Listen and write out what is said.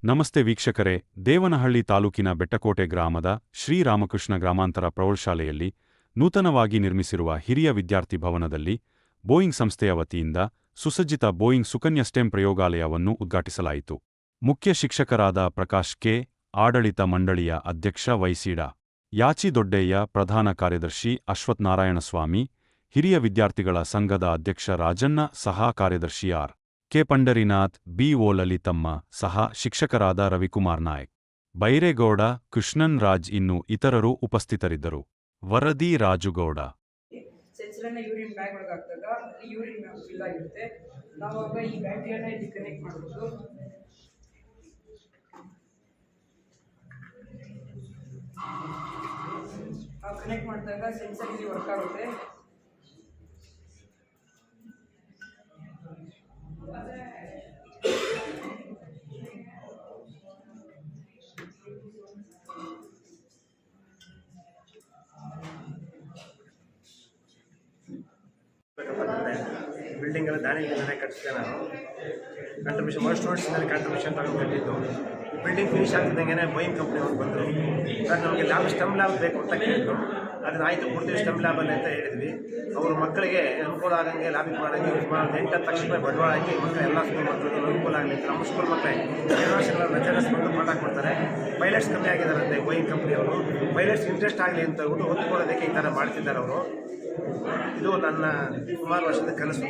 ನಮಸ್ತೆ ವೀಕ್ಷಕರೇ, ದೇವನಹಳ್ಳಿ ತಾಲೂಕಿನ ಬೆಟ್ಟಕೋಟೆ ಗ್ರಾಮದ ಶ್ರೀರಾಮಕೃಷ್ಣ ಗ್ರಾಮಾಂತರ ಪ್ರೌಢಶಾಲೆಯಲ್ಲಿ ನೂತನವಾಗಿ ನಿರ್ಮಿಸಿರುವ ಹಿರಿಯ ವಿದ್ಯಾರ್ಥಿ ಭವನದಲ್ಲಿ ಬೋಯಿಂಗ್ ಸಂಸ್ಥೆಯ ವತಿಯಿಂದ ಸುಸಜ್ಜಿತ ಬೋಯಿಂಗ್ ಸುಕನ್ಯಾ ಸ್ಟೆಮ್ ಪ್ರಯೋಗಾಲಯವನ್ನು ಉದ್ಘಾಟಿಸಲಾಯಿತು. ಮುಖ್ಯ ಶಿಕ್ಷಕರಾದ ಪ್ರಕಾಶ್ ಕೆ, ಆಡಳಿತ ಮಂಡಳಿಯ ಅಧ್ಯಕ್ಷ ವೈಸಿಡ ಯಾಚಿ ದೊಡ್ಡಯ್ಯ, ಪ್ರಧಾನ ಕಾರ್ಯದರ್ಶಿ ಅಶ್ವಥ್ ನಾರಾಯಣಸ್ವಾಮಿ, ಹಿರಿಯ ವಿದ್ಯಾರ್ಥಿಗಳ ಸಂಘದ ಅಧ್ಯಕ್ಷ ರಾಜಣ್ಣ, ಸಹ ಕಾರ್ಯದರ್ಶಿ R. K Pandarinath, B. O. Lalithamma, ಸಹ ಶಿಕ್ಷಕರಾದ ರವಿಕುಮಾರ್ ನಾಯ್ಕ್, ಬೈರೇಗೌಡ, ಕೃಷ್ಣನ್ ರಾಜ್ ಇನ್ನು ಇತರರು ಉಪಸ್ಥಿತರಿದ್ದರು. ವರದಿ ರಾಜುಗೌಡ. ಸೆನ್ಸರನ್ನ ಯೂರಿನ್ ಬ್ಯಾಗ್ ಒಳಗೆ ಹಾಕಿದಾಗ ಯೂರಿನ್ ಫಿಲ್ ಆಗಿರುತ್ತೆ. ನಾವಾಗ ಈ ಬ್ಯಾಟ್ರಿಯನ್ನ ಇಲ್ಲಿ ಕನೆಕ್ಟ್ ಮಾಡಬಹುದು. ಕನೆಕ್ಟ್ ಮಾಡಿದಾಗ ಸೆನ್ಸರ್ ಇಲ್ಲಿ ವರ್ಕ್ ಆಗುತ್ತೆ. ಬಿಲ್ಡಿಂಗ್ ಎಲ್ಲ ದಾನಿಗಳಿಂದಲೇ ಕಟ್ಟಿಸಿದೆ. ನಾನು ಕಾಂಟ್ರಿಬ್ಯೂಷನ್ ಮೋಸ್ಟ್ ಸ್ಟೂಡೆಂಟ್ಸ್ನಲ್ಲಿ ಕಾಂಟ್ರಿಬ್ಯೂಷನ್ ತಗೊಂಡು ಕಟ್ಟಿದ್ದು. ಬಿಲ್ಡಿಂಗ್ ಫಿನಿಶ್ ಆಗ್ತಿದ್ದಂಗೆ ಬೋಯಿಂಗ್ ಕಂಪ್ನಿ ಅವ್ರು ಬಂದರು. ಸರ್ ನಮಗೆ ಸ್ಟೆಮ್ ಲ್ಯಾಬ್ ಬೇಕು ಅಂತ ಕೇಳಿದ್ರು. ಅದನ್ನು ಆಯಿತು ಕೊಡ್ತೀವಿ ಸ್ಟೆಮ್ ಲ್ಯಾಬಲ್ಲಿ ಅಂತ ಹೇಳಿದ್ವಿ. ಅವರು ಮಕ್ಕಳಿಗೆ ಅನುಕೂಲ ಆಗಂಗೆ ಲ್ಯಾಬಿಗೆ ಮಾಡೋಂಗೆ ಸುಮಾರು 8-10 ಲಕ್ಷ ರೂಪಾಯಿ ಬಂಡವಾಳ ಹಾಕಿ ಮಕ್ಕಳು ಎಲ್ಲ ಸ್ಕೂಲ್ ಮಕ್ಕಳಿಗೆ ಅನುಕೂಲ ಆಗಲಿ ಅಂತ. ನಮ್ಮ ಸ್ಕೂಲ್ ಮಕ್ಕಳೇ ಯೂನಿವರ್ಸಿಟಿ ಲೆಕ್ಚರರ್ಸ್ ಬಂದು ಪಾಠ ಕೊಡ್ತಾರೆ. ಪೈಲಟ್ಸ್ ಕಮ್ಮಿ ಆಗಿದ್ದಾರಂತೆ ಬೋಯಿಂಗ್ ಕಂಪ್ನಿಯವರು. ಪೈಲಟ್ಸ್ ಇಂಟ್ರೆಸ್ಟ್ ಆಗಲಿ ಅಂತ ಹೇಳ್ಬಿಟ್ಟು ಒತ್ತು ಕೊಡೋದಕ್ಕೆ ಈ ಥರ ಮಾಡ್ತಿದ್ದಾರೆ ಅವರು. ಇದು ನನ್ನ ಸುಮಾರು ವರ್ಷದ ಕೆಲಸ.